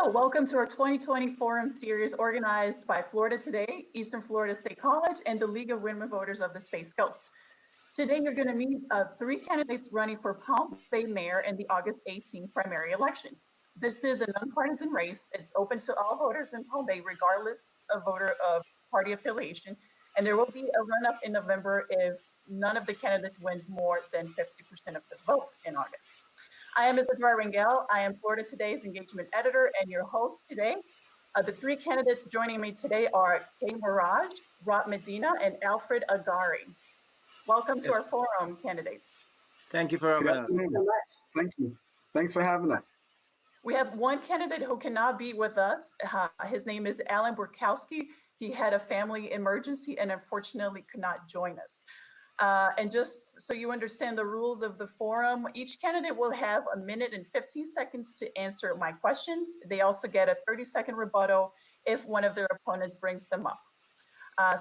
Hello, welcome to our 2020 Forum series organized by Florida Today, Eastern Florida State College, and the League of Women Voters of the Space Coast. Today, you're going to meet three candidates running for Palm Bay Mayor in the August 18th primary elections. This is a nonpartisan race. It's open to all voters in Palm Bay, regardless of voter party affiliation. And there will be a runoff in November if none of the candidates wins more than 50% of the vote in August. I am Isadora Rangel. I am Florida Today's engagement editor and your host today. The three candidates joining me today are Kay Mirage, Rob Medina, and Alfred Agari. Welcome to our forum, candidates. Thank you for having us. Thank you. Thanks for having us. We have one candidate who cannot be with us. His name is Alan Burkowski. He had a family emergency and unfortunately could not join us. And just so you understand the rules of the forum, each candidate will have 1 minute and 15 seconds to answer my questions. They also get a 30-second rebuttal if one of their opponents brings them up.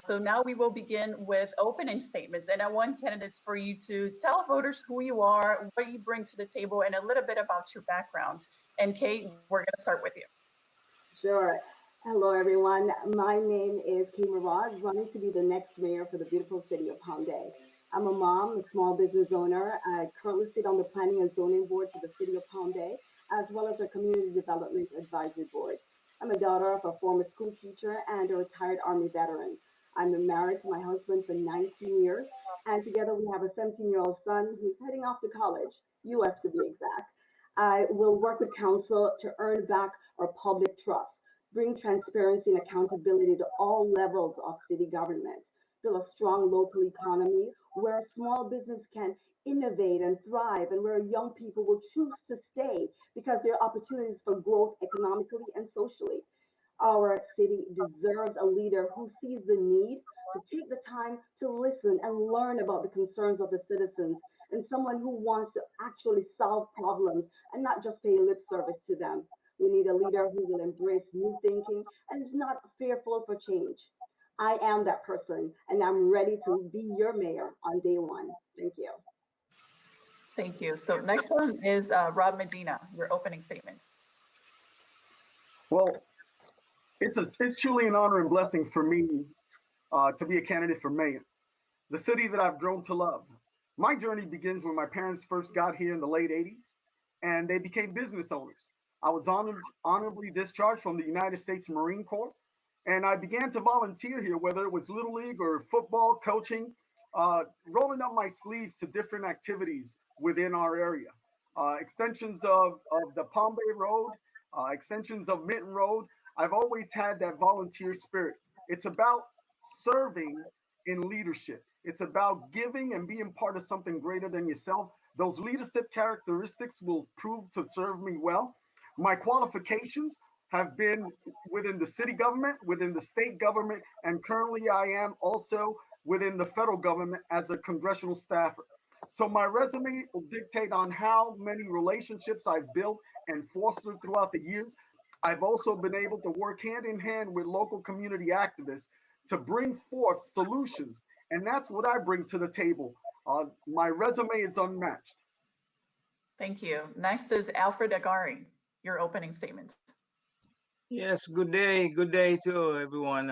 So now we will begin with opening statements. And I want candidates for you to tell voters who you are, what you bring to the table, and a little bit about your background. And Kate, we're going to start with you. Sure. Hello, everyone. My name is Kay Mirage, running to be the next mayor for the beautiful city of Palm Bay. I'm a mom, a small business owner. I currently sit on the Planning and Zoning Board for the city of Palm Bay, as well as our Community Development Advisory Board. I'm a daughter of a former school teacher and a retired Army veteran. I'm married to my husband for 19 years, and together we have a 17-year-old son who's heading off to college, UF to be exact. I will work with council to earn back our public trust, bring transparency and accountability to all levels of city government, build a strong local economy where small business can innovate and thrive, and where young people will choose to stay because there are opportunities for growth economically and socially. Our city deserves a leader who sees the need to take the time to listen and learn about the concerns of the citizens, and someone who wants to actually solve problems and not just pay lip service to them. We need a leader who will embrace new thinking and is not fearful for change. I am that person, and I'm ready to be your mayor on day one. Thank you. Thank you. So next one is Rob Medina, your opening statement. Well, it's truly an honor and blessing for me to be a candidate for mayor, the city that I've grown to love. My journey begins when my parents first got here in the late 80s, and they became business owners. I was honorably discharged from the United States Marine Corps, and I began to volunteer here, whether it was Little League or football, coaching, rolling up my sleeves to different activities within our area. Extensions of the Palm Bay Road, extensions of Minton Road. I've always had that volunteer spirit. It's about serving in leadership. It's about giving and being part of something greater than yourself. Those leadership characteristics will prove to serve me well. My qualifications have been within the city government, within the state government, and currently I am also within the federal government as a congressional staffer. So my resume will dictate on how many relationships I've built and fostered throughout the years. I've also been able to work hand in hand with local community activists to bring forth solutions. And that's what I bring to the table. My resume is unmatched. Thank you. Next is Alfred Agari, your opening statement. Yes, good day to everyone.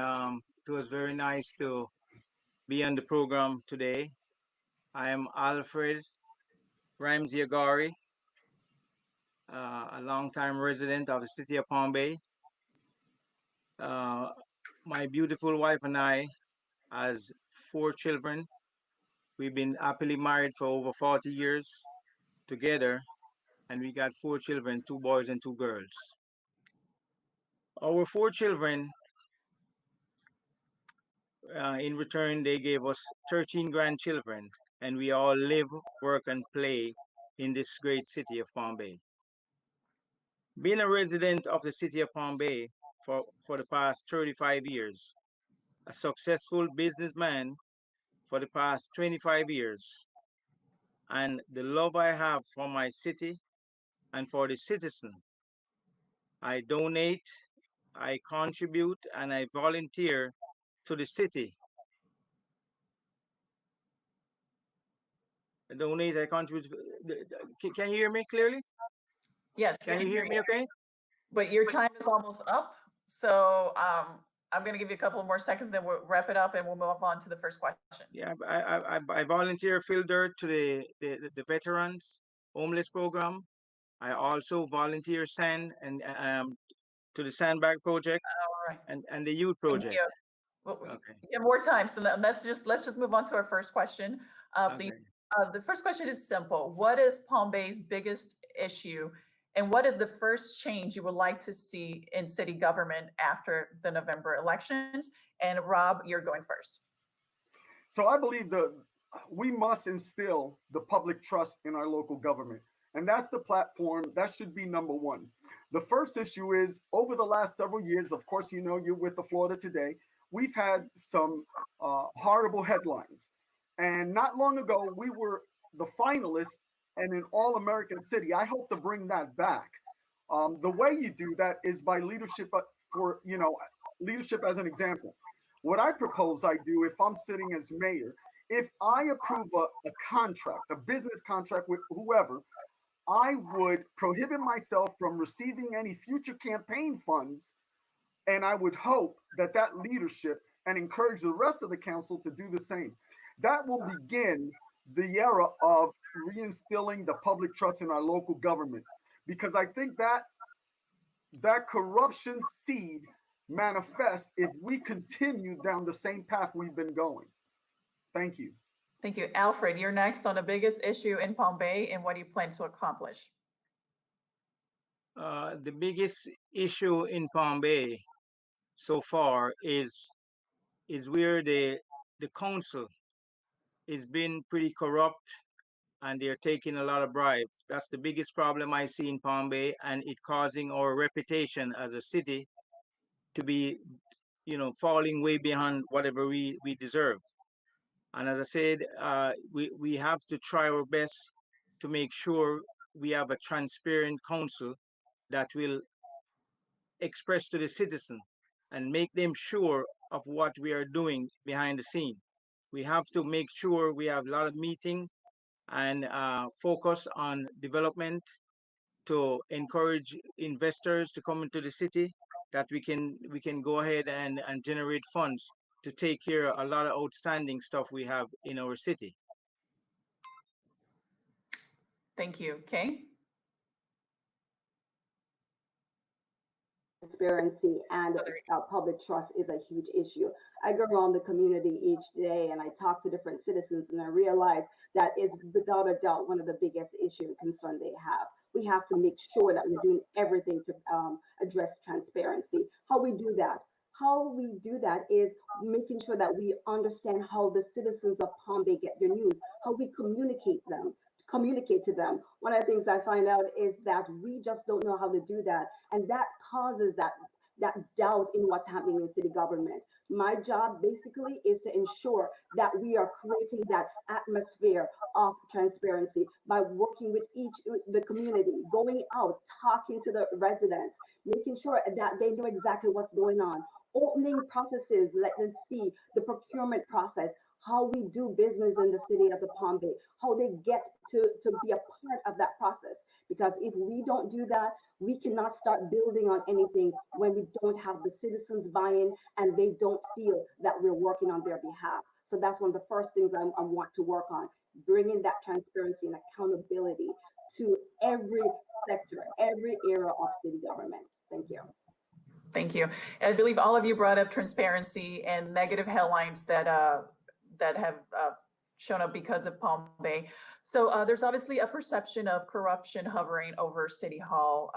It was very nice to be on the program today. I am Alfred Ramsey Agari, a longtime resident of the city of Palm Bay. My beautiful wife and I has 4 children. We've been happily married for over 40 years together, and we got 4 children, 2 boys and 2 girls. Our 4 children, in return, they gave us 13 grandchildren, and we all live, work, and play in this great city of Palm Bay. Being a resident of the city of Palm Bay for the past 35 years, a successful businessman for the past 25 years, and the love I have for my city and for the citizen, I donate, I contribute, and I volunteer to the city. I contribute. Can you hear me clearly? Yes. Can you hear me okay? but your time is almost up. So I'm going to give you a couple more seconds, then we'll wrap it up and we'll move on to the first question. Yeah, I volunteer fill dirt to the veterans homeless program. I also volunteer sand and to the sandbag project All right. and the youth Thank project. you. Well, Okay. we have more time, so let's just move on to our first question, please. Okay. The first question is simple. What is Palm Bay's biggest issue, and what is the first change you would like to see in city government after the November elections? And Rob, you're going first. So I believe that we must instill the public trust in our local government. And that's the platform that should be number one. The first issue is over the last several years, of course, you know, you're with the Florida Today. We've had some horrible headlines. And not long ago, we were the finalists in an all American city. I hope to bring that back. The way you do that is by leadership for, you know, leadership as an example. What I propose I do if I'm sitting as mayor, if I approve a contract, a business contract with whoever, I would prohibit myself from receiving any future campaign funds. And I would hope that that leadership and encourage the rest of the council to do the same. That will begin the era of reinstilling the public trust in our local government. Because I think that that corruption seed manifests if we continue down the same path we've been going. Thank you. Thank you. Alfred, you're next on the biggest issue in Palm Bay, and what do you plan to accomplish? The biggest issue in Palm Bay so far is where the council is been pretty corrupt and they're taking a lot of bribes. That's the biggest problem I see in Palm Bay, and it causing our reputation as a city to be, falling way behind whatever we deserve. And as I said, we have to try our best to make sure we have a transparent council that will express to the citizen and make them sure of what we are doing behind the scene. We have to make sure we have a lot of meeting and focus on development to encourage investors to come into the city that we can go ahead and generate funds to take care of a lot of outstanding stuff we have in our city. Thank you. Kay? Transparency and public trust is a huge issue. I go around the community each day and I talk to different citizens, and I realize that is without a doubt one of the biggest issue and concern they have. We have to make sure that we're doing everything to address transparency. How we do that? How we do that is making sure that we understand how the citizens of Palm Bay get their news, how we communicate to them. One of the things I find out is that we just don't know how to do that, and that causes that doubt in what's happening in city government. My job basically is to ensure that we are creating that atmosphere of transparency by working with the community, going out, talking to the residents, making sure that they know exactly what's going on, opening processes, let them see the procurement process, how we do business in the city of the Palm Bay, how they get to be a part of that process. Because if we don't do that, we cannot start building on anything when we don't have the citizens buy-in and they don't feel that we're working on their behalf. So that's one of the first things I want to work on, bringing that transparency and accountability to every sector, every area of city government. Thank you. Thank you. And I believe all of you brought up transparency and negative headlines that have shown up because of Palm Bay. So there's obviously a perception of corruption hovering over City Hall.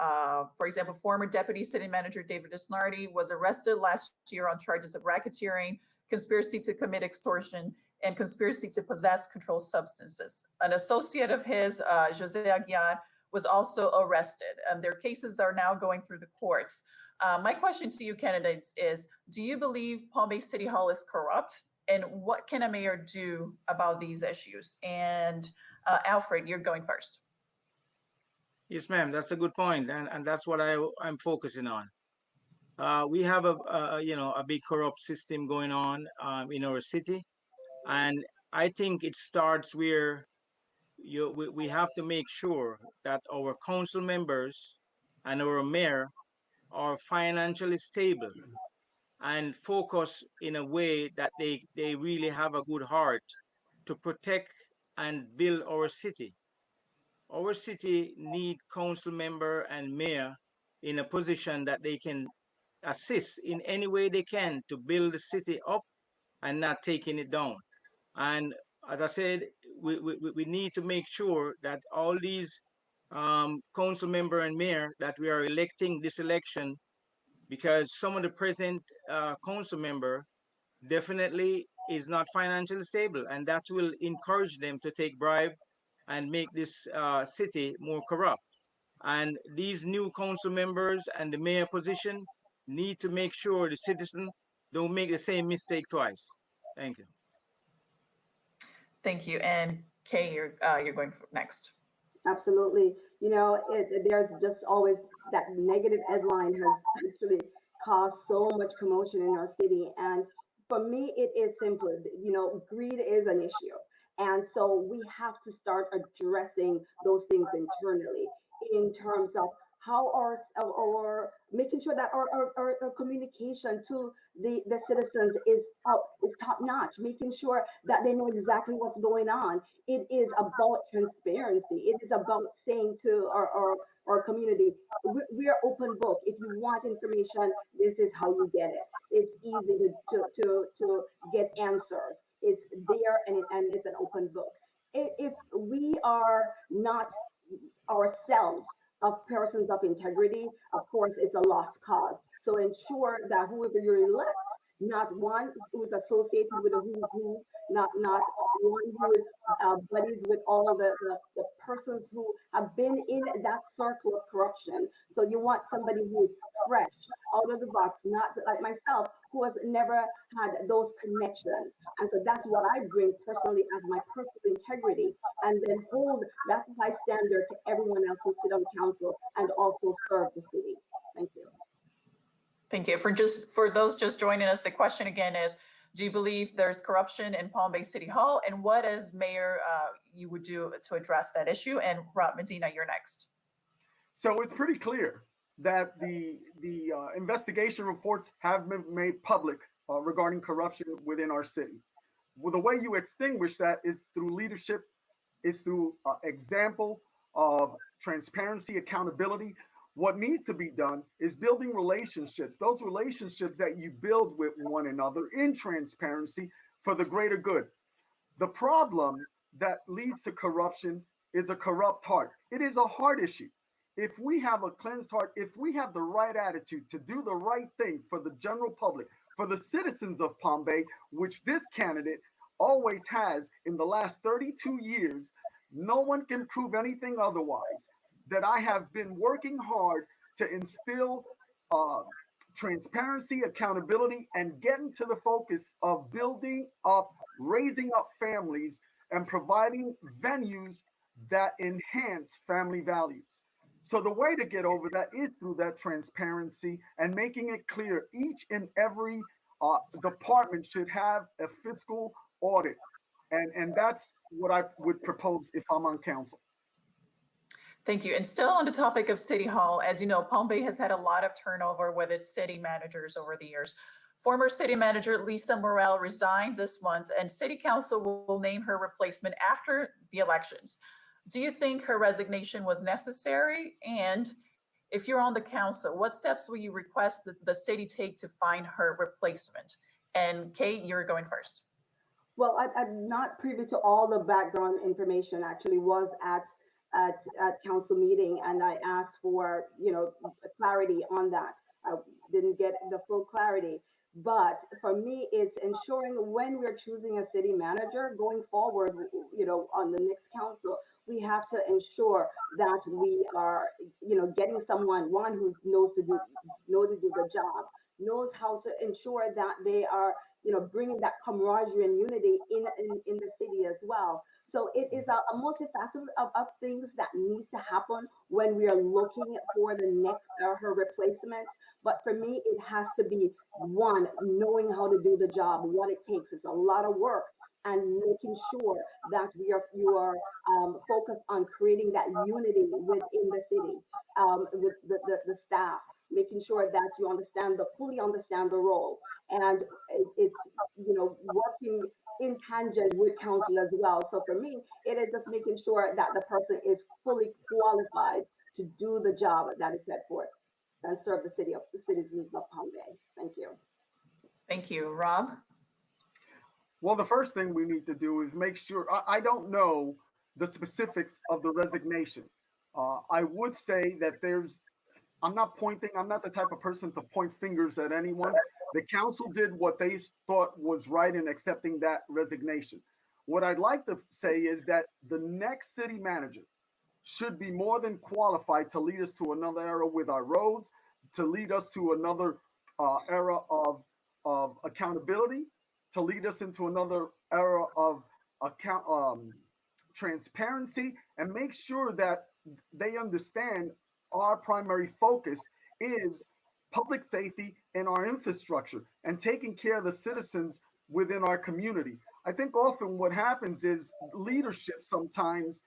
For example, former Deputy City Manager David Desnardi was arrested last year on charges of racketeering, conspiracy to commit extortion, and conspiracy to possess controlled substances. An associate of his, Jose Aguiar, was also arrested, and their cases are now going through the courts. My question to you candidates is, do you believe Palm Bay City Hall is corrupt? And what can a mayor do about these issues? And Alfred, you're going first. Yes, ma'am. That's a good point, and that's what I'm focusing on. We have a big corrupt system going on in our city, and I think it starts where we have to make sure that our council members and our mayor are financially stable and focus in a way that they really have a good heart to protect and build our city. Our city need council member and mayor in a position that they can assist in any way they can to build the city up and not taking it down. And as I said, we need to make sure that all these council member and mayor that we are electing this election, because some of the present council member definitely is not financially stable, and that will encourage them to take bribe and make this city more corrupt. And these new council members and the mayor position need to make sure the citizen don't make the same mistake twice. Thank you. Thank you. And Kay, you're going next. Absolutely. There's just always that negative headline has actually caused so much commotion in our city. And for me, it is simple. Greed is an issue. And so we have to start addressing those things internally in terms of how our making sure that our communication to the citizens is top notch, making sure that they know exactly what's going on. It is about transparency. It is about saying to our community, we're open book. If you want information, this is how you get it. It's easy to get answers. It's there, and it's an open book. If we are not ourselves of persons of integrity, of course, it's a lost cause. So ensure that whoever you elect, not one who is associated with a who's who, not one who is buddies with all of the persons who have been in that circle of corruption. So you want somebody who is fresh, out of the box, not like myself, who has never had those connections. And so that's what I bring personally as my personal integrity, and then hold that high standard to everyone else who sit on council and also serve the city. Thank you. Thank you. For those just joining us, the question again is, do you believe there's corruption in Palm Bay City Hall? And what as mayor you would do to address that issue? And Rob Medina, you're next. So it's pretty clear that the investigation reports have been made public regarding corruption within our city. Well, the way you extinguish that is through leadership, is through example of transparency, accountability. What needs to be done is building relationships, those relationships that you build with one another in transparency for the greater good. The problem that leads to corruption is a corrupt heart. It is a heart issue. If we have a cleansed heart, if we have the right attitude to do the right thing for the general public, for the citizens of Palm Bay, which this candidate always has in the last 32 years, no one can prove anything otherwise. That I have been working hard to instill transparency, accountability, and getting to the focus of building up, raising up families, and providing venues that enhance family values. So the way to get over that is through that transparency and making it clear each and every department should have a fiscal audit. And that's what I would propose if I'm on council. Thank you. And still on the topic of City Hall, as you know, Palm Bay has had a lot of turnover with its city managers over the years. Former city manager Lisa Morel resigned this month, and City Council will name her replacement after the elections. Do you think her resignation was necessary? And if you're on the council, what steps will you request that the city take to find her replacement? And Kate, you're going first. Well, I'm not privy to all the background information. Actually, was at council meeting, and I asked for clarity on that. I didn't get the full clarity. But for me, it's ensuring when we're choosing a city manager going forward, on the next council, we have to ensure that we are, getting someone, one who knows to do the job, knows how to ensure that they are, bringing that camaraderie and unity in the city as well. So it is a multifaceted of things that needs to happen when we are looking for the next her replacement. But for me, it has to be one, knowing how to do the job, what it takes. It's a lot of work, and making sure that you are focused on creating that unity within the city, with the staff. making sure that you fully understand the role. And it's, working in tangent with council as well. So for me, it is just making sure that the person is fully qualified to do the job that is set forth and serve the citizens of Palm Bay. Thank you. Thank you. Rob? Well, the first thing we need to do is make sure. I don't know the specifics of the resignation. I would say that I'm not pointing, I'm not the type of person to point fingers at anyone. The council did what they thought was right in accepting that resignation. What I'd like to say is that the next city manager should be more than qualified to lead us to another era with our roads, to lead us to another era of accountability, to lead us into another era of transparency, and make sure that they understand our primary focus is public safety and our infrastructure and taking care of the citizens within our community. I think often what happens is leadership sometimes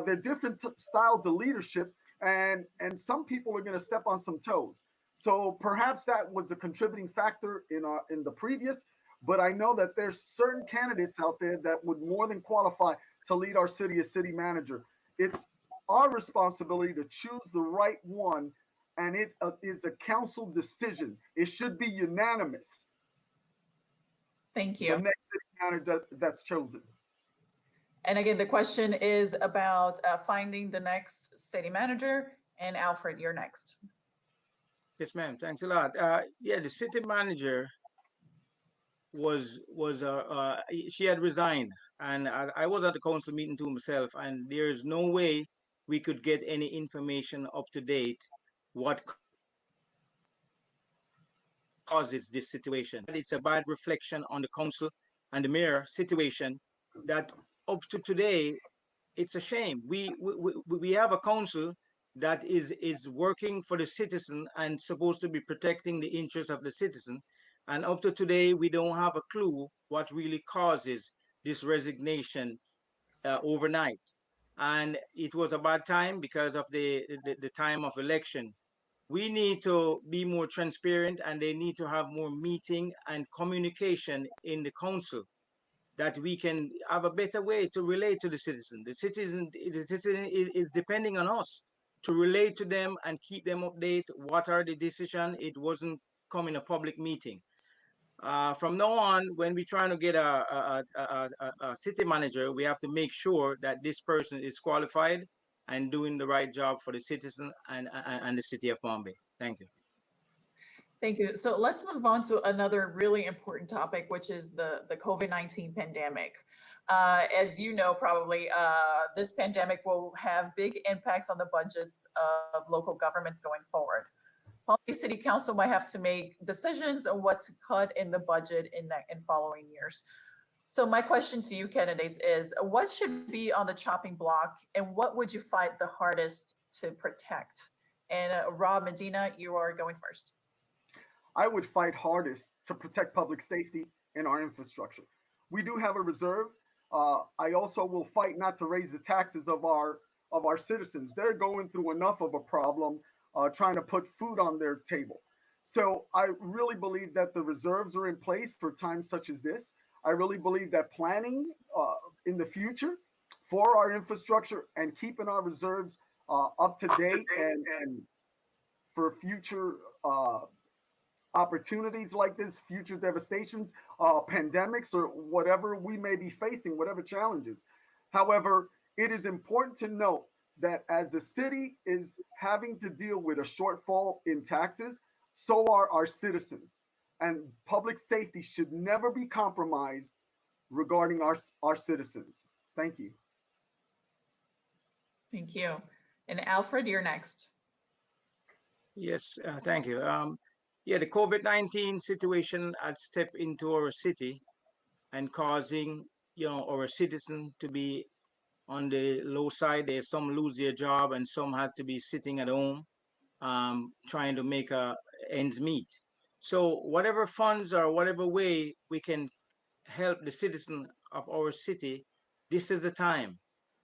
there are different styles of leadership, and some people are going to step on some toes. So perhaps that was a contributing factor in the previous. But I know that there's certain candidates out there that would more than qualify to lead our city as city manager. It's our responsibility to choose the right one, and it is a council decision. It should be unanimous. Thank The you. next city manager that's chosen. And again, the question is about finding the next city manager. And Alfred, you're next. Yes, ma'am. Thanks a lot. Yeah, the city manager was she had resigned, and I was at the council meeting to myself, and there's no way we could get any information up to date what causes this situation. It's a bad reflection on the council and the mayor situation that up to today it's a shame. We have a council that is working for the citizen and supposed to be protecting the interests of the citizen. And up to today, we don't have a clue what really causes this resignation overnight. And it was a bad time because of the time of election. We need to be more transparent, and they need to have more meeting and communication in the council that we can have a better way to relate to the citizen. The citizen is depending on us to relate to them and keep them updated. What are the decision? It wasn't come in a public meeting. From now on, when we're trying to get a city manager, we have to make sure that this person is qualified and doing the right job for the citizen and the city of Bombay. Thank you. Thank you. So let's move on to another really important topic, which is the COVID-19 pandemic. As you know, probably this pandemic will have big impacts on the budgets of local governments going forward. Palm Bay City Council might have to make decisions on what to cut in the budget in following years. So my question to you candidates is, what should be on the chopping block, and what would you fight the hardest to protect? And Rob Medina, you are going first. I would fight hardest to protect public safety and our infrastructure. We do have a reserve. I also will fight not to raise the taxes of our citizens. They're going through enough of a problem trying to put food on their table. So I really believe that the reserves are in place for times such as this. I really believe that planning in the future for our infrastructure and keeping our reserves up to date and for future opportunities like this, future devastations, pandemics, or whatever we may be facing, whatever challenges. However, it is important to note that as the city is having to deal with a shortfall in taxes, so are our citizens. And public safety should never be compromised regarding our citizens. Thank you. Thank you. And Alfred, you're next. Yes, thank you. Yeah, the COVID-19 situation had stepped into our city and causing, our citizen to be on the low side. There's some lose their job and some has to be sitting at home, trying to make ends meet. So whatever funds or whatever way we can help the citizen of our city, this is the time,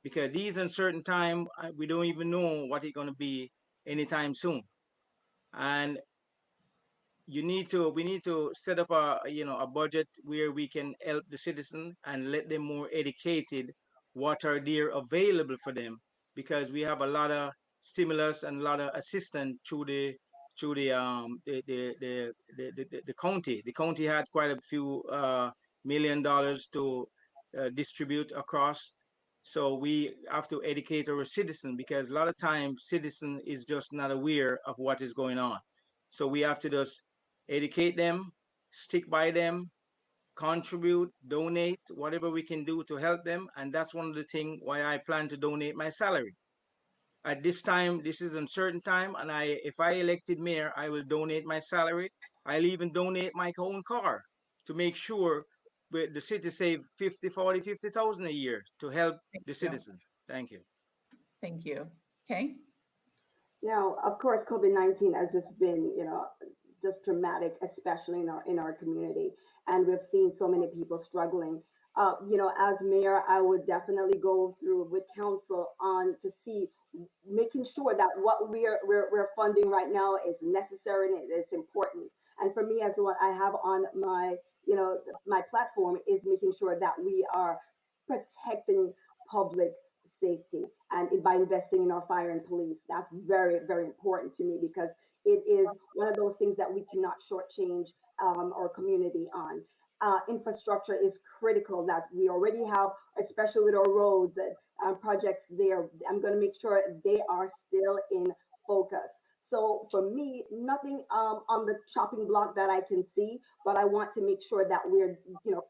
because these uncertain time, we don't even know what it's going to be anytime soon. And we need to set up a budget where we can help the citizen and let them more educated what are there available for them, because we have a lot of stimulus and a lot of assistance through the county. The county had quite a few $1 million to distribute across. So we have to educate our citizen, because a lot of times citizen is just not aware of what is going on. So we have to just educate them, stick by them, contribute, donate, whatever we can do to help them. And that's one of the things why I plan to donate my salary. At this time, this is uncertain time, and if I elected mayor, I will donate my salary. I'll even donate my own car to make sure the city save 50, 40, 50,000 a year to help Thank the you. citizens. Thank you. Thank you. Okay. Now, of course, COVID-19 has just been, just dramatic, especially in our community, and we've seen so many people struggling. As mayor, I would definitely go through with council on to see, making sure that what we're funding right now is necessary and it's important. And for me, as what I have on my, my platform is making sure that we are protecting public safety and by investing in our fire and police. That's very, very important to me because it is one of those things that we cannot shortchange our community on. Infrastructure is critical that we already have, especially with our roads and projects there. I'm going to make sure they are still in focus. So for me, nothing on the chopping block that I can see, but I want to make sure that we're,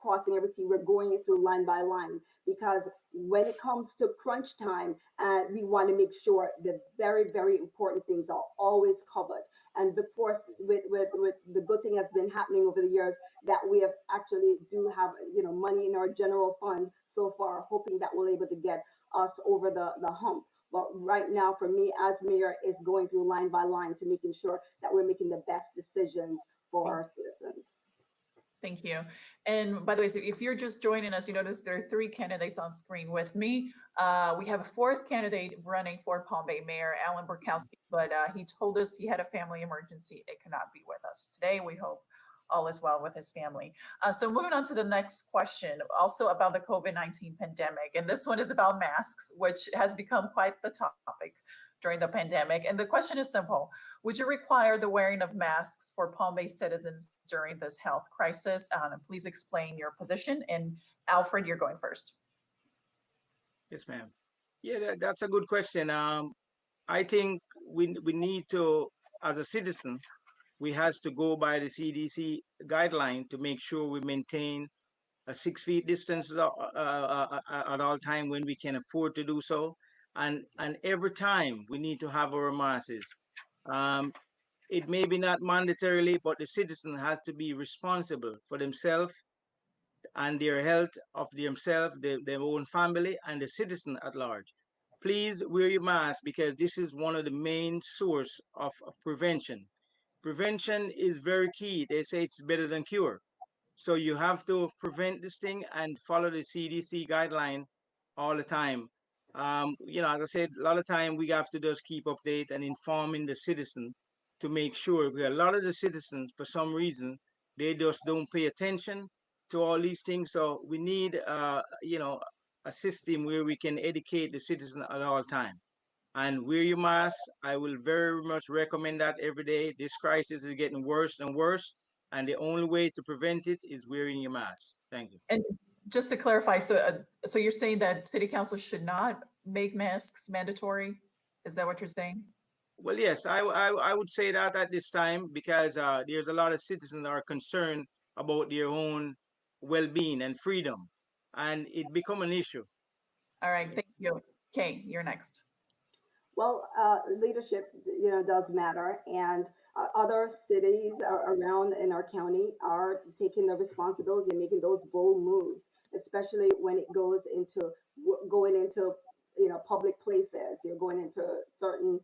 crossing everything. We're going it through line by line because when it comes to crunch time, we want to make sure the very, very important things are always covered. And of course, with the good thing that's been happening over the years, that we have actually do have, money in our general fund so far, hoping that we're able to get us over the hump. But right now, for me as mayor, is going through line by line to making sure that we're making the best decisions for our citizens. Thank you. And by the way, so if you're just joining us, you notice there are three candidates on screen with me. We have a fourth candidate running for Palm Bay Mayor, Alan Burkowski, but he told us he had a family emergency and cannot be with us today. We hope all is well with his family. So moving on to the next question, also about the COVID-19 pandemic. And this one is about masks, which has become quite the topic during the pandemic. And the question is simple. Would you require the wearing of masks for Palm Bay citizens during this health crisis? And please explain your position. And Alfred, you're going first. Yes, ma'am. Yeah, that's a good question. I think we need to, as a citizen, we has to go by the CDC guideline to make sure we maintain a 6 feet distance at all time when we can afford to do so, and every time we need to have our masses. Um, it may be not mandatorily, but the citizen has to be responsible for themselves and their health of themselves, their own family, and the citizen at large. Please wear your mask because this is one of the main source of prevention. Prevention is very key. They say it's better than cure. So you have to prevent this thing and follow the CDC guideline all the time. As I said, a lot of time we have to just keep update and informing the citizen to make sure. Because a lot of the citizens, for some reason, they just don't pay attention to all these things. So we need, a system where we can educate the citizen at all time. And wear your mask. I will very much recommend that every day. This crisis is getting worse and worse, and the only way to prevent it is wearing your mask. Thank you. And just to clarify, so you're saying that city council should not make masks mandatory? Is that what you're saying? Well, yes, I would say that at this time because there's a lot of citizens that are concerned about their own well-being and freedom, and it become an issue. All right, thank you. Kay, you're next. Well, leadership, does matter, and other cities around in our county are taking the responsibility and making those bold moves, especially when it goes into going into public places. You're going into certain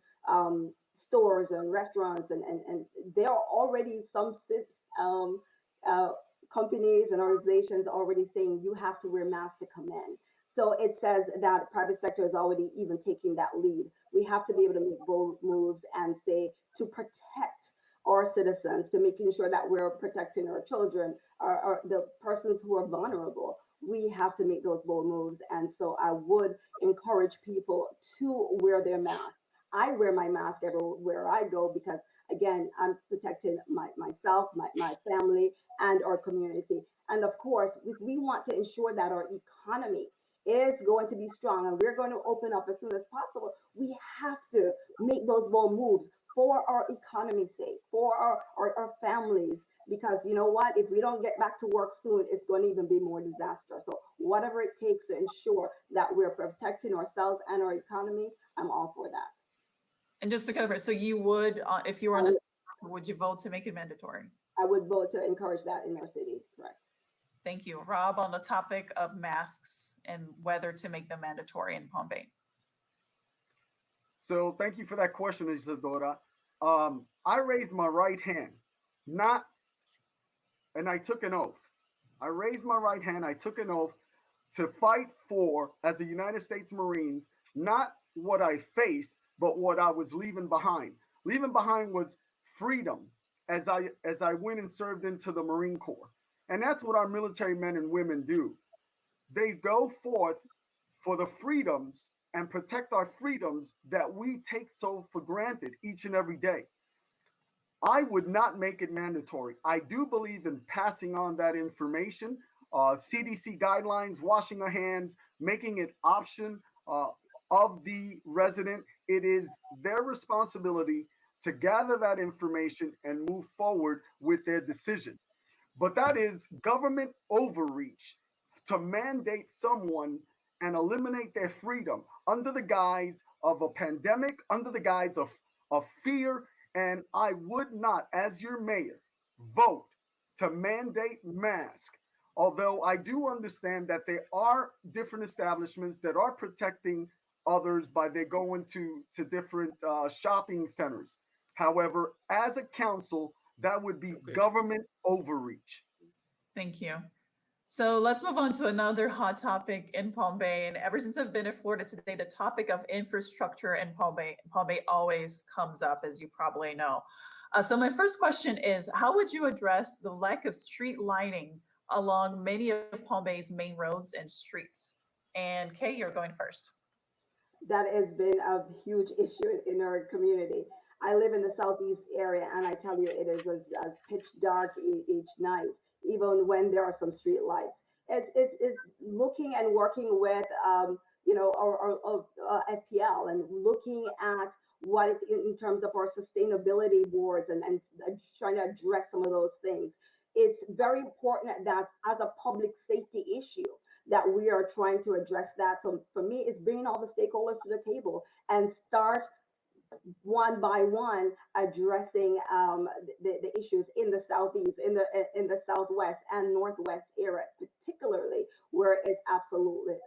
stores and restaurants, and there are already some uh, companies and organizations already saying you have to wear masks to come in. So it says that private sector is already even taking that lead. We have to be able to make bold moves and say to protect our citizens, to making sure that we're protecting our children, or the persons who are vulnerable. We have to make those bold moves. And so I would encourage people to wear their mask. I wear my mask everywhere I go because, again, I'm protecting myself, my family, and our community. And of course, we want to ensure that our economy is going to be strong and we're going to open up as soon as possible. We have to make those bold moves for our economy's sake, for our families, because you know what? If we don't get back to work soon, it's going to even be more disaster. So whatever it takes to ensure that we're protecting ourselves and our economy, I'm all for that. And just to clarify, so you would, if you were I on the, would, would you vote to make it mandatory? I would vote to encourage that in our city. Correct. Thank you. Rob, on the topic of masks and whether to make them mandatory in Palm Bay. So thank you for that question, Isadora. I raised my right hand, not, and I took an oath. I raised my right hand. I took an oath to fight for, as a United States Marines, not what I faced, but what I was leaving behind. Leaving behind was freedom as I went and served into the Marine Corps. And that's what our military men and women do. They go forth for the freedoms and protect our freedoms that we take so for granted each and every day. I would not make it mandatory. I do believe in passing on that information, CDC guidelines, washing our hands, making it option of the resident. It is their responsibility to gather that information and move forward with their decision. But that is government overreach to mandate someone and eliminate their freedom under the guise of a pandemic, under the guise of fear. And I would not, as your mayor, vote to mandate mask. Although I do understand that there are different establishments that are protecting others by they going to different shopping centers. However, as a council, that would be Okay. government overreach. Thank you. So let's move on to another hot topic in Palm Bay. And ever since I've been in Florida today, the topic of infrastructure in Palm Bay always comes up, as you probably know. So my first question is, how would you address the lack of street lighting along many of Palm Bay's main roads and streets? And Kay, you're going first. That has been a huge issue in our community. I live in the southeast area, and I tell you, it is as pitch dark each night, even when there are some street lights. It's looking and working with our FPL, and looking at what in terms of our sustainability boards, and trying to address some of those things. It's very important that as a public safety issue that we are trying to address that. So for me, it's bringing all the stakeholders to the table and start one by one addressing the issues in the southeast, in the southwest and northwest area, particularly where it's absolutely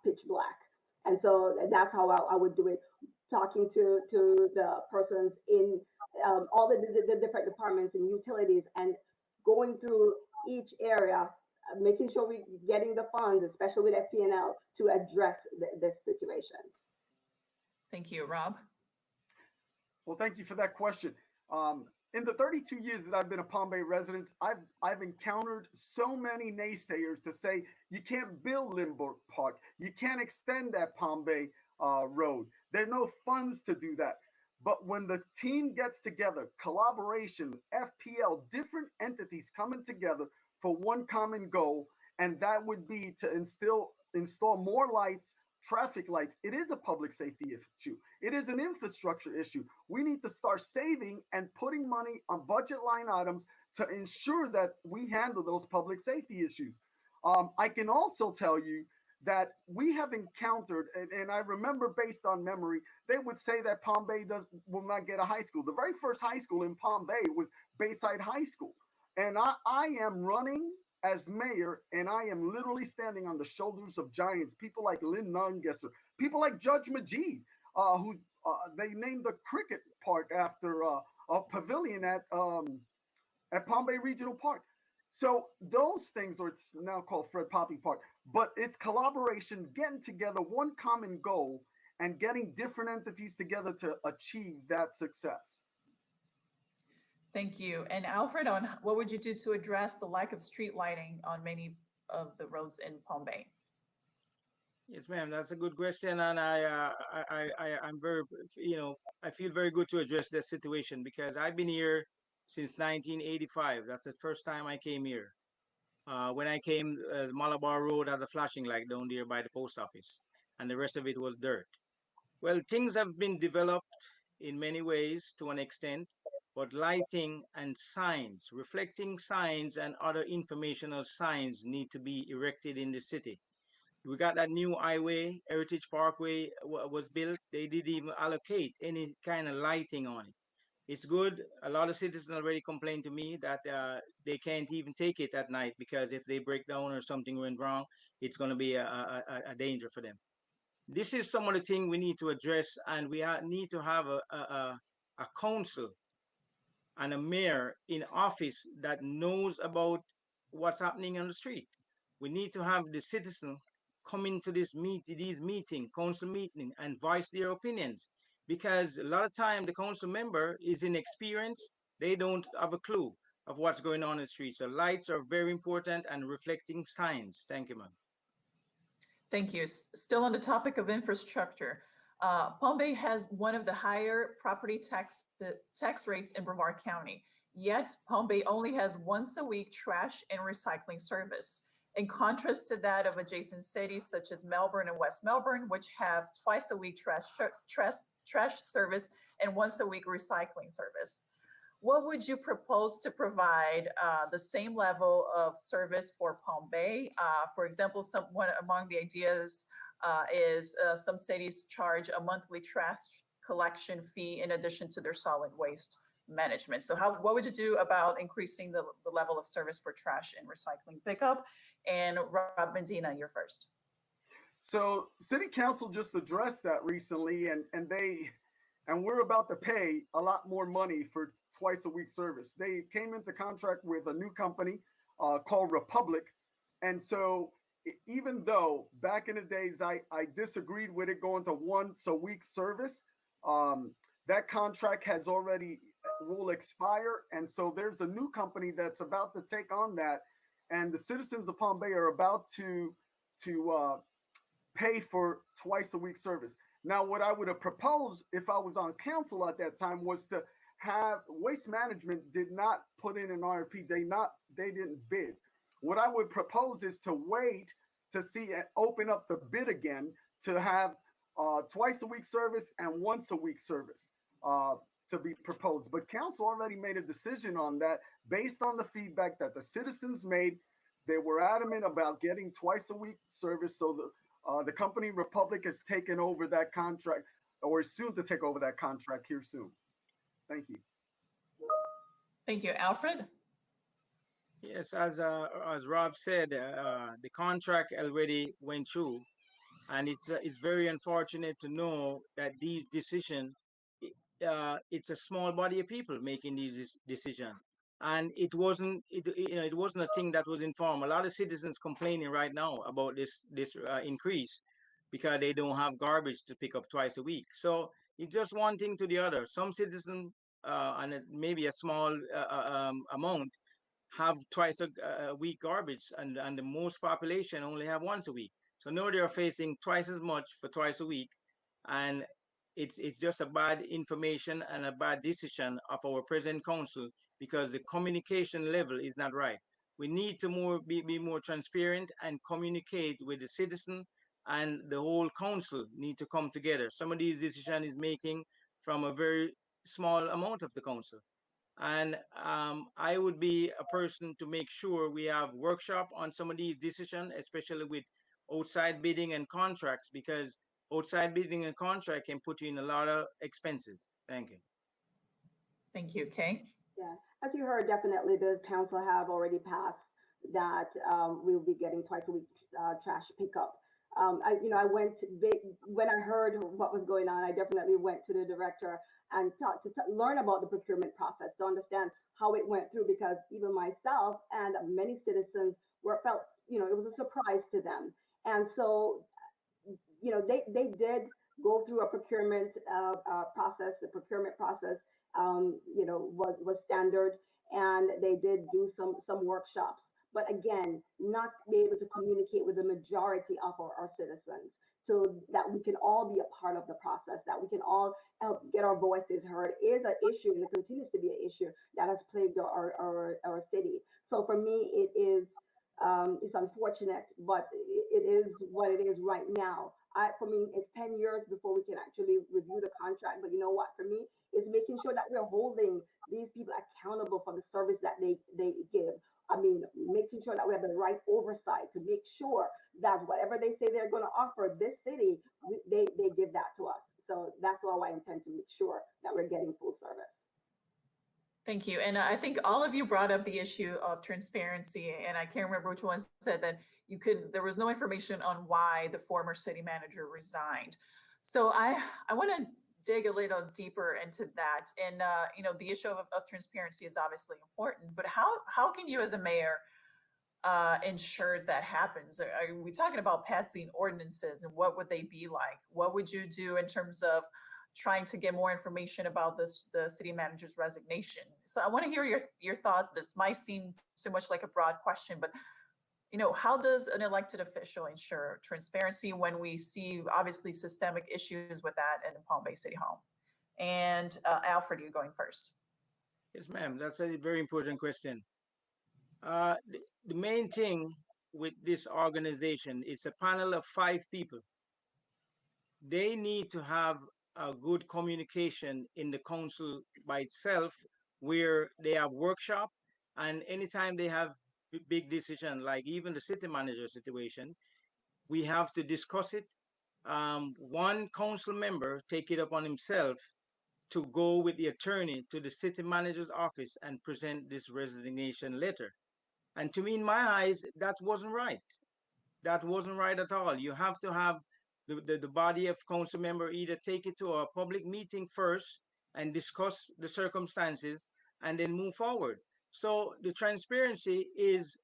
pitch black. And so that's how I would do it. Talking to the persons in all the different departments and utilities, and going through each area, making sure we're getting the funds, especially with FPNL, to address this situation. Thank you, Rob. Well, thank you for that question. In the 32 years that I've been a Palm Bay resident, I've encountered so many naysayers to say you can't build Limburg Park, you can't extend that Palm Bay road. There are no funds to do that. But when the team gets together, collaboration, FPL, different entities coming together for one common goal, and that would be to install more lights, traffic lights. It is a public safety issue. It is an infrastructure issue. We need to start saving and putting money on budget line items to ensure that we handle those public safety issues. I can also tell you that we have encountered, and I remember based on memory, they would say that Palm Bay will not get a high school. The very first high school in Palm Bay was Bayside High School. And I am running as mayor, and I am literally standing on the shoulders of giants, people like Lynn Nungesser, people like Judge Majid, who they named the cricket park after a pavilion at Palm Bay Regional Park. So those things, or it's now called Fred Poppy Park, but it's collaboration, getting together, one common goal, and getting different entities together to achieve that success. Thank you. And Alfred, on what would you do to address the lack of street lighting on many of the roads in Palm Bay? Yes, ma'am. That's a good question, and I'm very, I feel very good to address this situation because I've been here since 1985. That's the first time I came here. When I came, Malabar Road has a flashing light down there by the post office, and the rest of it was dirt. Well, things have been developed in many ways to an extent, but lighting and signs, reflecting signs, and other informational signs need to be erected in the city. We got that new highway, Heritage Parkway was built. They didn't even allocate any kind of lighting on it. It's good. A lot of citizens already complained to me that they can't even take it at night because if they break down or something went wrong, it's going to be a danger for them. This is some of the things we need to address, and we need to have a council and a mayor in office that knows about what's happening on the street. We need to have the citizen come into these meeting, council meeting, and voice their opinions. Because a lot of time the council member is inexperienced, they don't have a clue of what's going on in the street. So lights are very important and reflecting signs. Thank you, ma'am. Thank you. Still on the topic of infrastructure, Palm Bay has one of the higher property tax rates in Brevard County. Yet Palm Bay only has once a week trash and recycling service. In contrast to that of adjacent cities such as Melbourne and West Melbourne, which have twice a week trash service and once a week recycling service. What would you propose to provide the same level of service for Palm Bay? For example, one among the ideas is some cities charge a monthly trash collection fee in addition to their solid waste management. So what would you do about increasing the level of service for trash and recycling pickup? And Rob Medina, you're first. So city council just addressed that recently, and we're about to pay a lot more money for twice a week service. They came into contract with a new company called Republic, and so even though back in the days I disagreed with it going to once a week service, that contract has already will expire, and so there's a new company that's about to take on that, and the citizens of Palm Bay are about to pay for twice a week service. Now, what I would have proposed if I was on council at that time was to have waste management did not put in an RFP. They didn't bid. What I would propose is to wait to see and open up the bid again to have twice a week service and once a week service to be proposed. But council already made a decision on that based on the feedback that the citizens made. They were adamant about getting twice a week service, so the company Republic has taken over that contract, or is soon to take over that contract here soon. Thank you. Thank you. Alfred? Yes, as Rob said, the contract already went through, and it's very unfortunate to know that these decisions, it's a small body of people making these decisions, and it wasn't a thing that was informed. A lot of citizens complaining right now about this increase because they don't have garbage to pick up twice a week. So it's just one thing to the other. Some citizens, and maybe a small amount, have twice a week garbage, and the most population only have once a week. So now they are facing twice as much for twice a week, and it's just a bad information and a bad decision of our present council because the communication level is not right. We need to be more transparent and communicate with the citizen, and the whole council need to come together. Some of these decision is making from a very small amount of the council. And I would be a person to make sure we have workshop on some of these decisions, especially with outside bidding and contracts, because outside bidding and contract can put you in a lot of expenses. Thank you. Thank you. Kay? Yeah, as you heard, definitely the council have already passed that we'll be getting twice a week trash pickup. I went when I heard what was going on. I definitely went to the director and talked to learn about the procurement process to understand how it went through, because even myself and many citizens were felt, it was a surprise to them. And so, they did go through a procurement process, the procurement process, was standard, and they did do some workshops. But again, not be able to communicate with the majority of our citizens, so that we can all be a part of the process, that we can all help get our voices heard, is an issue, and it continues to be an issue that has plagued our city. So for me, it's unfortunate, but it is what it is right now. For me, it's 10 years before we can actually review the contract. But you know what? For me, it's making sure that we're holding these people accountable for the service that they give. I mean, making sure that we have the right oversight to make sure that whatever they say they're going to offer this city, they give that to us. So that's how I intend to make sure that we're getting full service. Thank you. And I think all of you brought up the issue of transparency, and I can't remember which one said that there was no information on why the former city manager resigned. So I want to dig a little deeper into that. And the issue of transparency is obviously important, but how can you as a mayor ensure that happens? Are we talking about passing ordinances, and what would they be like? What would you do in terms of trying to get more information about the city manager's resignation? So I want to hear your thoughts. This might seem too much like a broad question, but how does an elected official ensure transparency when we see obviously systemic issues with that in Palm Bay City Hall? And Alfred, you going first? Yes, ma'am. That's a very important question. The main thing with this organization is a panel of 5 people. They need to have a good communication in the council by itself, where they have workshop, and anytime they have big decision, like even the city manager situation, we have to discuss it. One council member take it upon himself to go with the attorney to the city manager's office and present this resignation letter. And to me, in my eyes, that wasn't right. That wasn't right at all. You have to have the body of council member either take it to a public meeting first and discuss the circumstances and then move forward. So the transparency is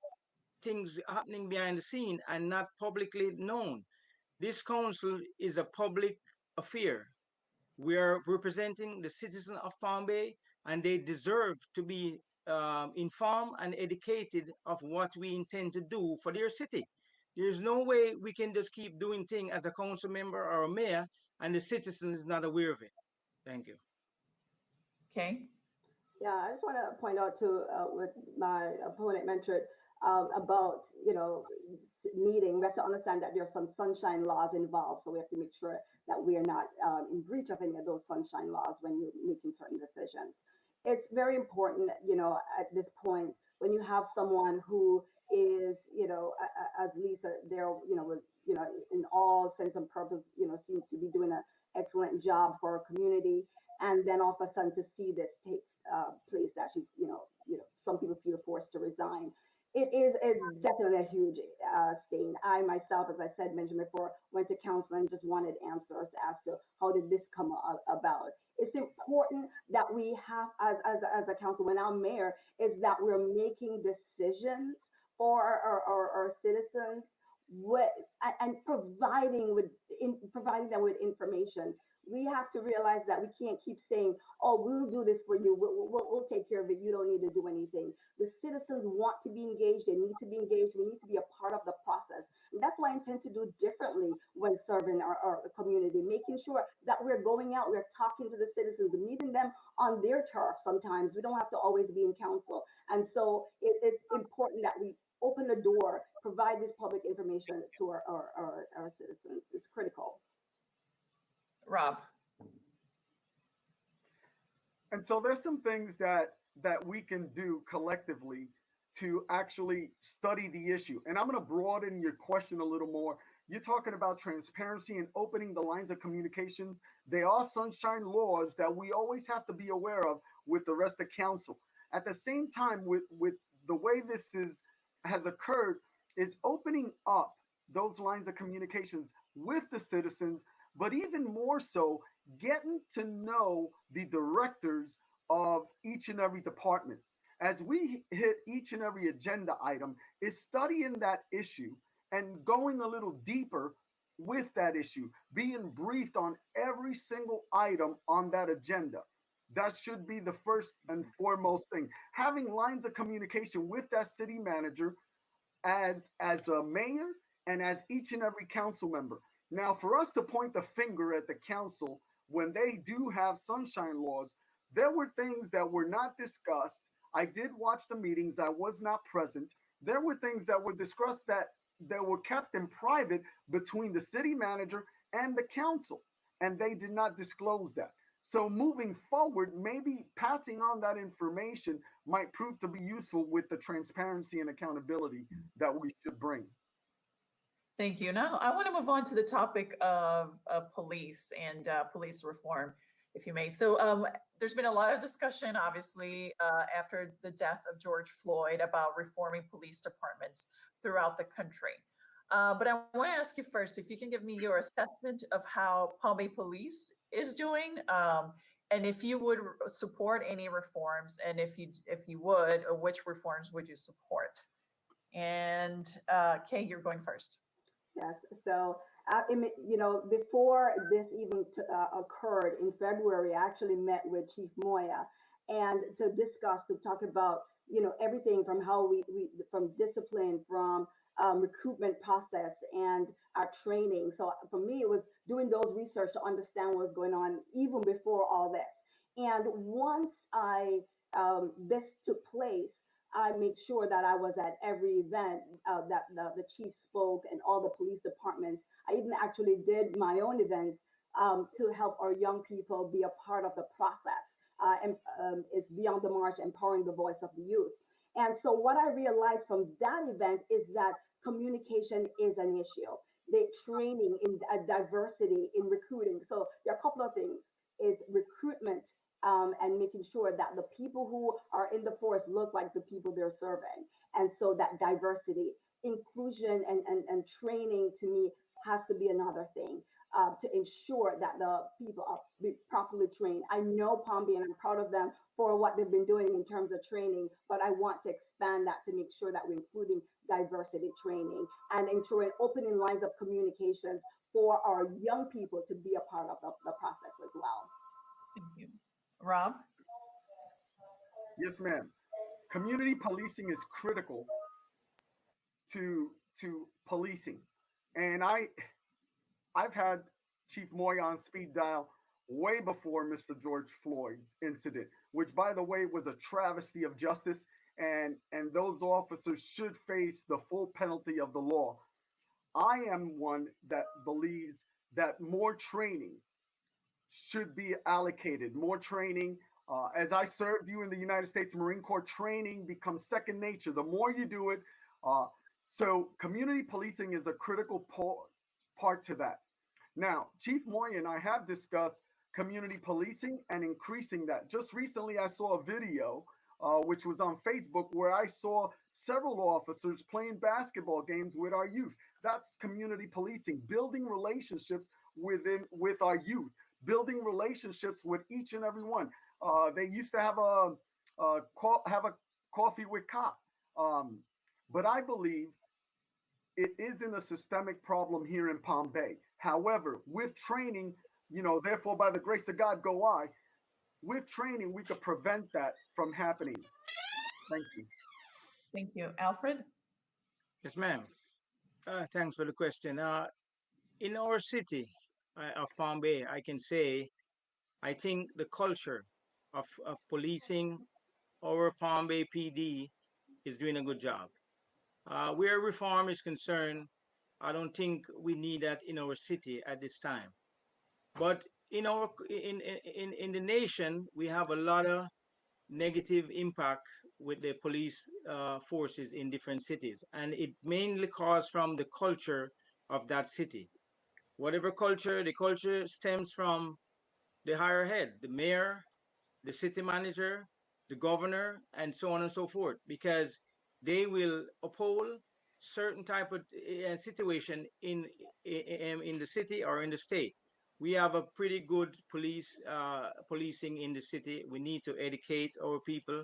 things happening behind the scene and not publicly known. This council is a public affair. We are representing the citizens of Palm Bay, and they deserve to be informed and educated of what we intend to do for their city. There's no way we can just keep doing things as a council member or a mayor and the citizen is not aware of it. Thank you. Okay. Yeah, I just want to point out to what my opponent mentioned about meeting. We have to understand that there's some sunshine laws involved, so we have to make sure that we are not in breach of any of those sunshine laws when you're making certain decisions. It's very important, at this point, when you have someone who is, as Lisa, there, in all sense and purpose, seems to be doing an excellent job for our community, and then all of a sudden to see this take place, that she's, some people feel forced to resign. It is definitely a huge stain. I myself, as I said, mentioned before, went to council and just wanted answers as to how did this come about. It's important that we have, as a council, when our mayor, is that we're making decisions for our citizens and providing them with information. We have to realize that we can't keep saying, "Oh, we'll do this for you. We'll take care of it. You don't need to do anything." The citizens want to be engaged. They need to be engaged. We need to be a part of the process. And that's why I intend to do differently when serving our community, making sure that we're going out, we're talking to the citizens, meeting them on their turf sometimes. We don't have to always be in council. And so it's important that we open the door, provide this public information to our citizens. It's critical. Rob. And so there's some things that we can do collectively to actually study the issue. And I'm going to broaden your question a little more. You're talking about transparency and opening the lines of communications. There are sunshine laws that we always have to be aware of with the rest of council. At the same time, with the way this has occurred, is opening up those lines of communications with the citizens, but even more so, getting to know the directors of each and every department. As we hit each and every agenda item, is studying that issue and going a little deeper with that issue, being briefed on every single item on that agenda. That should be the first and foremost thing. Having lines of communication with that city manager as a mayor and as each and every council member. Now, for us to point the finger at the council when they do have sunshine laws, there were things that were not discussed. I did watch the meetings. I was not present. There were things that were discussed that were kept in private between the city manager and the council, and they did not disclose that. So moving forward, maybe passing on that information might prove to be useful with the transparency and accountability that we should bring. Thank you. Now, I want to move on to the topic of police and police reform, if you may. So, there's been a lot of discussion, obviously, after the death of George Floyd about reforming police departments throughout the country. But I want to ask you first if you can give me your assessment of how Palm Bay Police is doing, and if you would support any reforms, and if you would, which reforms would you support? And Kay, you're going first. Yes. So, before this even occurred in February, I actually met with Chief Moya and to talk about, everything from how from discipline, from recruitment process and our training. So for me, it was doing those research to understand what was going on even before all this. And once this took place, I made sure that I was at every event that the chief spoke and all the police departments. I even actually did my own events to help our young people be a part of the process. And it's Beyond the March, empowering the voice of the youth. And so what I realized from that event is that communication is an issue. The training in diversity in recruiting. So there are a couple of things. It's recruitment and making sure that the people who are in the force look like the people they're serving. And so that diversity, inclusion, and training to me has to be another thing to ensure that the people are properly trained. I know Palm Bay and I'm proud of them for what they've been doing in terms of training, but I want to expand that to make sure that we're including diversity training and ensuring opening lines of communications for our young people to be a part of the process as well. Thank you. Rob? Yes, ma'am. Community policing is critical to policing, and I've had Chief Moy on speed dial way before Mr. George Floyd's incident, which, by the way, was a travesty of justice, and those officers should face the full penalty of the law. I am one that believes that more training should be allocated. More training. As I served you in the United States Marine Corps, training becomes second nature. The more you do it, so community policing is a critical part to that. Now, Chief Moy and I have discussed community policing and increasing that. Just recently, I saw a video which was on Facebook where I saw several officers playing basketball games with our youth. That's community policing, building relationships with our youth, building relationships with each and every one. They used to have a coffee with cop, but I believe it isn't a systemic problem here in Palm Bay. However, with training, therefore by the grace of God go I. With training, we could prevent that from happening. Thank you. Thank you. Alfred? Yes, ma'am. Thanks for the question. In our city of Palm Bay, I can say I think the culture of policing our Palm Bay PD is doing a good job. Where reform is concerned, I don't think we need that in our city at this time. But in the nation, we have a lot of negative impact with the police forces in different cities, and it mainly comes from the culture of that city. Whatever culture, the culture stems from the higher head, the mayor, the city manager, the governor, and so on and so forth, because they will uphold certain type of situation in the city or in the state. We have a pretty good policing in the city. We need to educate our people.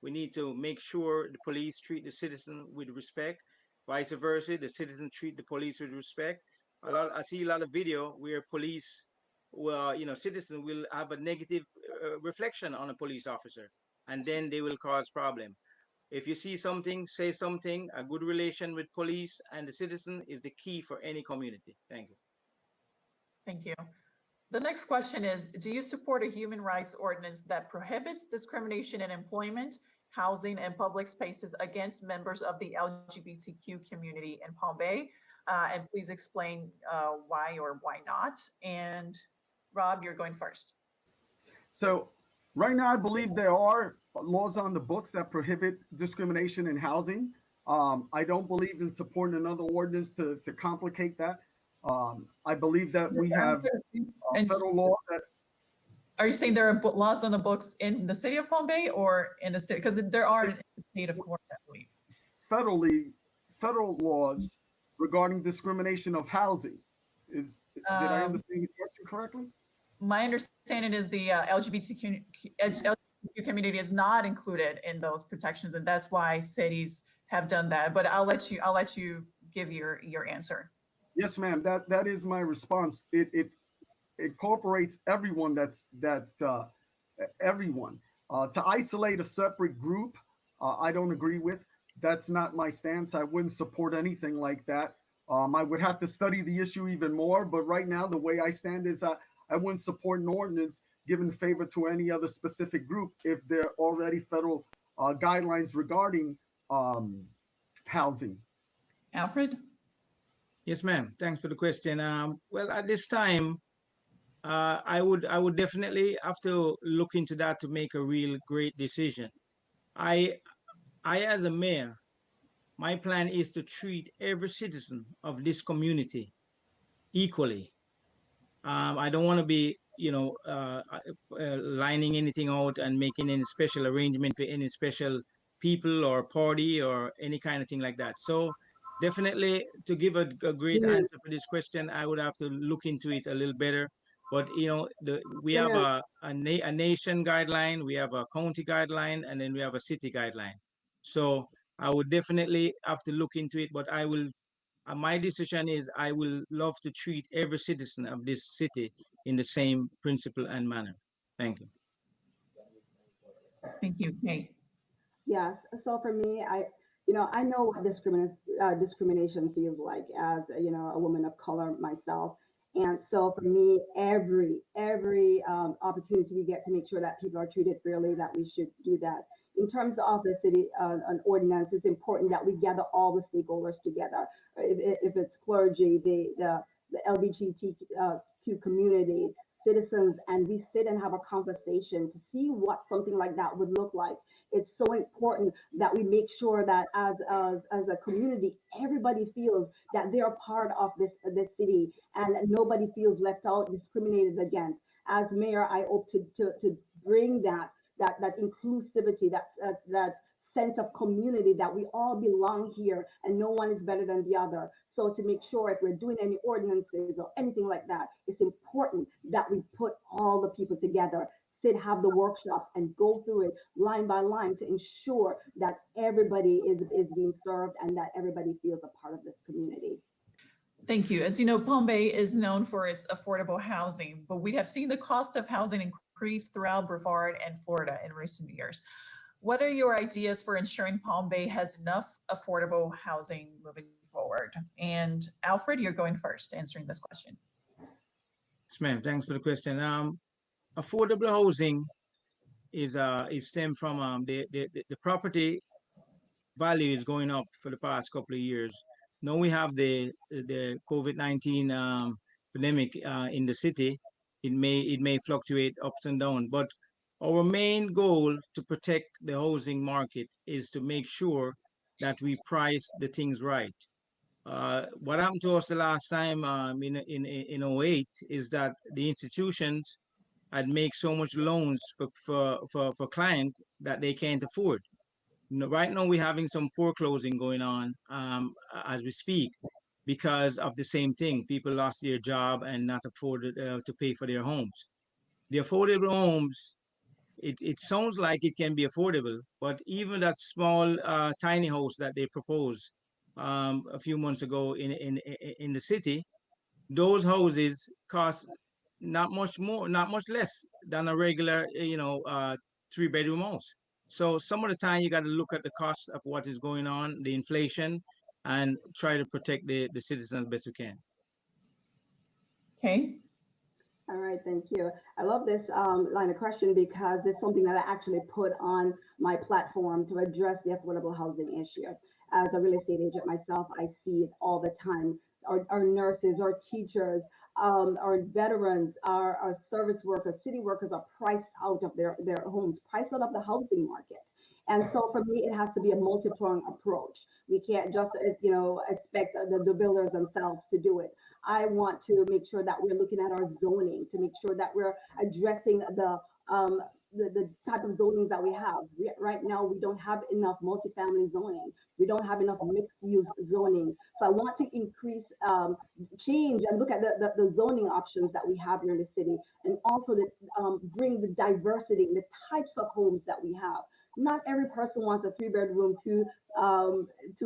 We need to make sure the police treat the citizen with respect. Vice versa, the citizen treat the police with respect. I see a lot of video where police, well, citizens will have a negative reflection on a police officer, and then they will cause problem. If you see something, say something. A good relation with police and the citizen is the key for any community. Thank you. Thank you. The next question is, do you support a human rights ordinance that prohibits discrimination in employment, housing, and public spaces against members of the LGBTQ community in Palm Bay? And please explain why or why not. And Rob, you're going first. So right now, I believe there are laws on the books that prohibit discrimination in housing. I don't believe in supporting another ordinance to complicate that. I believe that we have And federal law that are you saying there are laws on the books in the city of Palm Bay or in the state? Because there are in the state of Florida, I believe. federal laws regarding discrimination of housing. Did I understand your question correctly? My understanding is the LGBTQ community is not included in those protections, and that's why cities have done that. But I'll let you give your answer. Yes, ma'am. That is my response. It incorporates everyone. Everyone. To isolate a separate group, I don't agree with. That's not my stance. I wouldn't support anything like that. I would have to study the issue even more. But right now, the way I stand is I wouldn't support an ordinance giving favor to any other specific group if there are already federal guidelines regarding housing. Alfred? Yes, ma'am. Thanks for the question. Well, at this time, I would definitely have to look into that to make a real great decision. I as a mayor, my plan is to treat every citizen of this community equally. I don't want to be, lining anything out and making any special arrangement for any special people or party or any kind of thing like that. So definitely to give a great answer for this question, I would have to look into it a little better. But we have a nation guideline, we have a county guideline, and then we have a city guideline. So I would definitely have to look into it, but I will my decision is I will love to treat every citizen of this city in the same principle and manner. Thank you. Thank you, Kate. Yes. So for me, I know what discrimination feels like as a woman of color myself. And so for me, every opportunity we get to make sure that people are treated fairly, that we should do that. In terms of the city, an ordinance, it's important that we gather all the stakeholders together. If it's clergy, the LGBTQ community, citizens, and we sit and have a conversation to see what something like that would look like. It's so important that we make sure that as a community, everybody feels that they are part of this city and nobody feels left out, discriminated against. As mayor, I hope to bring that inclusivity, that sense of community, that we all belong here and no one is better than the other. So to make sure if we're doing any ordinances or anything like that, it's important that we put all the people together, have the workshops and go through it line by line to ensure that everybody is being served and that everybody feels a part of this community. Thank you. As you know, Palm Bay is known for its affordable housing, but we have seen the cost of housing increase throughout Brevard and Florida in recent years. What are your ideas for ensuring Palm Bay has enough affordable housing moving forward? And Alfred, you're going first answering this question. Yes, ma'am. Thanks for the question. Affordable housing is stemmed from the property value is going up for the past couple of years. Now we have the COVID-19 pandemic in the city. It may fluctuate ups and down, but our main goal to protect the housing market is to make sure that we price the things right. What happened to us the last time in '08 is that the institutions had make so much loans for clients that they can't afford. Right now we're having some foreclosing going on as we speak because of the same thing. People lost their job and not afforded to pay for their homes. The affordable homes, it sounds like it can be affordable, but even that small tiny house that they proposed a few months ago in the city, those houses cost not much more, not much less than a regular, 3-bedroom house. So some of the time you got to look at the cost of what is going on, the inflation, and try to protect the citizens best we can. Okay. All right, thank you. I love this line of question because it's something that I actually put on my platform to address the affordable housing issue. As a real estate agent myself, I see it all the time. Our nurses, our teachers, our veterans, our service workers, city workers are priced out of their homes, priced out of the housing market. And so for me, it has to be a multi-pronged approach. We can't just, expect the builders themselves to do it. I want to make sure that we're looking at our zoning to make sure that we're addressing um, the type of zonings that we have. Right now, we don't have enough multifamily zoning. We don't have enough mixed use zoning. So I want to increase, change and look at the zoning options that we have here in the city and also to bring the diversity in the types of homes that we have. Not every person wants a 3-bedroom, two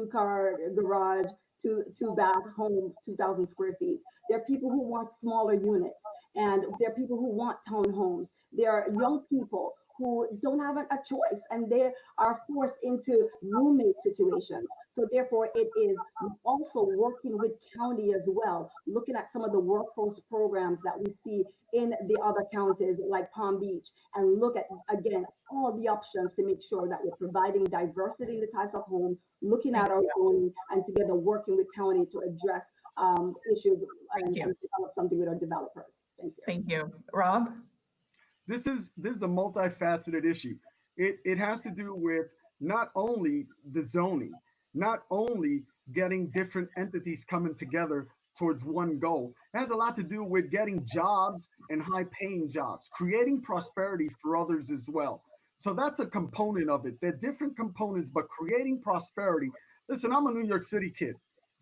car garage, two bath home, 2,000 square feet. There are people who want smaller units, and there are people who want townhomes. There are young people who don't have a choice, and they are forced into roommate situations. So therefore, it is also working with county as well, looking at some of the workforce programs that we see in the other counties like Palm Beach, and look at again all the options to make sure that we're providing diversity in the types of homes, looking Thank at our you. zoning, and together working with county to address issues Thank you. and develop something with our developers. Thank you. Thank you. Rob? This is a multifaceted issue. It has to do with not only the zoning, not only getting different entities coming together towards one goal. It has a lot to do with getting jobs and high paying jobs, creating prosperity for others as well. So that's a component of it. They're different components, but creating prosperity. Listen, I'm a New York City kid,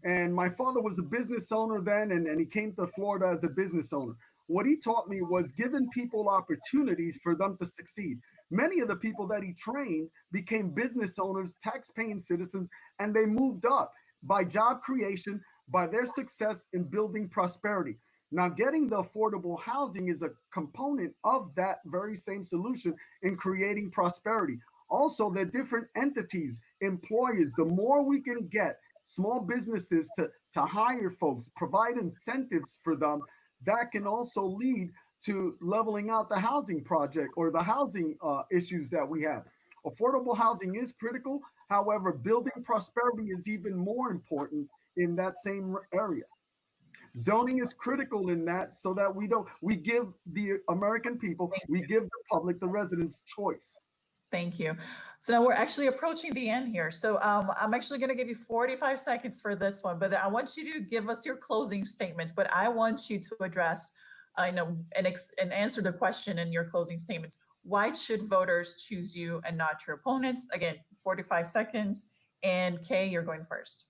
and my father was a business owner then, and he came to Florida as a business owner. What he taught me was giving people opportunities for them to succeed. Many of the people that he trained became business owners, tax paying citizens, and they moved up by job creation, by their success in building prosperity. Now, getting the affordable housing is a component of that very same solution in creating prosperity. Also, the different entities, employers, the more we can get small businesses to hire folks, provide incentives for them, that can also lead to leveling out the housing project or the housing issues that we have. Affordable housing is critical. However, building prosperity is even more important in that same area. Zoning is critical in that so that we give the American people, Thank we you. give the public, the residents choice. Thank you. So now we're actually approaching the end here. So I'm actually going to give you 45 seconds for this one, but I want you to give us your closing statements. But I want you to address, and answer the question in your closing statements. Why should voters choose you and not your opponents? Again, 45 seconds. And Kay, you're going first.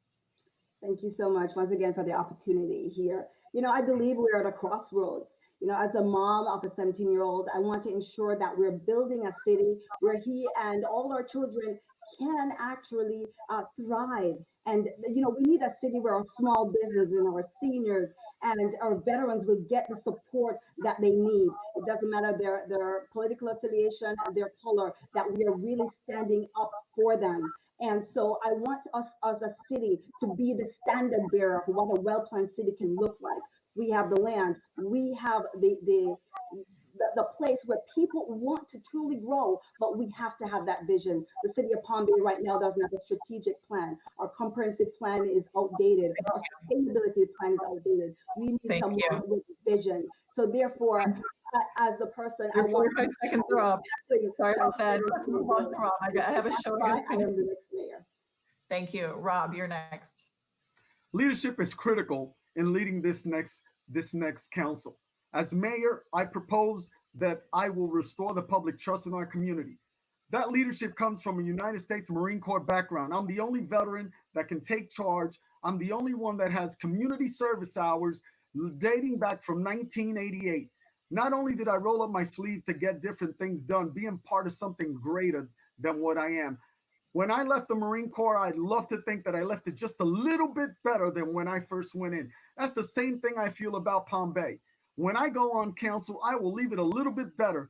Thank you so much once again for the opportunity here. I believe we're at a crossroads. As a mom of a 17-year-old, I want to ensure that we're building a city where he and all our children can actually thrive. And, we need a city where our small business and our seniors and our veterans will get the support that they need. It doesn't matter their political affiliation and their color, that we are really standing up for them. And so I want us as a city to be the standard bearer for what a well-planned city can look like. We have the land, we have the place where people want to truly grow, but we have to have that vision. The city of Palm Bay right now doesn't have a strategic plan. Our comprehensive plan is outdated. Our sustainability plan is outdated. We need Thank someone you. with vision. So therefore, as the person, I Your want 45 seconds are up. Sorry about that. Let's move on to Rob. I have a That's show why here. I am the next mayor. Thank you. Rob, you're next. Leadership is critical in leading this next council. As mayor, I propose that I will restore the public trust in our community. That leadership comes from a United States Marine Corps background. I'm the only veteran that can take charge. I'm the only one that has community service hours dating back from 1988. Not only did I roll up my sleeves to get different things done, being part of something greater than what I am. When I left the Marine Corps, I'd love to think that I left it just a little bit better than when I first went in. That's the same thing I feel about Palm Bay. When I go on council, I will leave it a little bit better.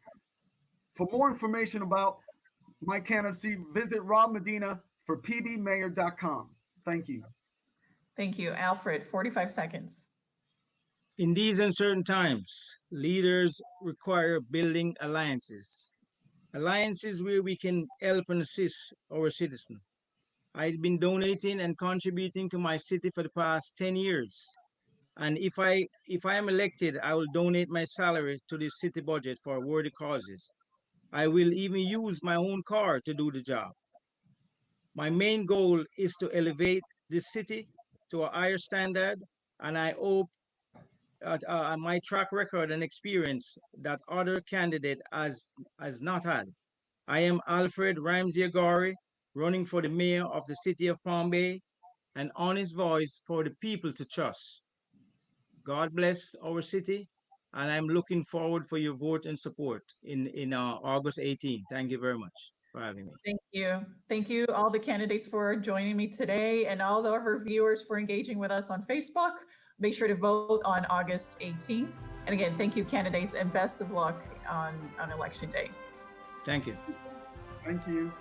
For more information about my candidacy, visit Rob Medina for pbmayor.com. Thank you. Thank you. Alfred, 45 seconds. In these uncertain times, leaders require building alliances. Alliances where we can help and assist our citizens. I've been donating and contributing to my city for the past 10 years. And if I am elected, I will donate my salary to the city budget for worthy causes. I will even use my own car to do the job. My main goal is to elevate the city to a higher standard, and I hope my track record and experience that other candidate has not had. I am Alfred Ramsey Agari, running for the mayor of the city of Palm Bay, an honest voice for the people to trust. God bless our city, and I'm looking forward for your vote and support in August 18th. Thank you very much for having me. Thank you. Thank you, all the candidates, for joining me today, and all of our viewers for engaging with us on Facebook. Make sure to vote on August 18th. And again, thank you, candidates, and best of luck on Election Day. Thank you. Thank you.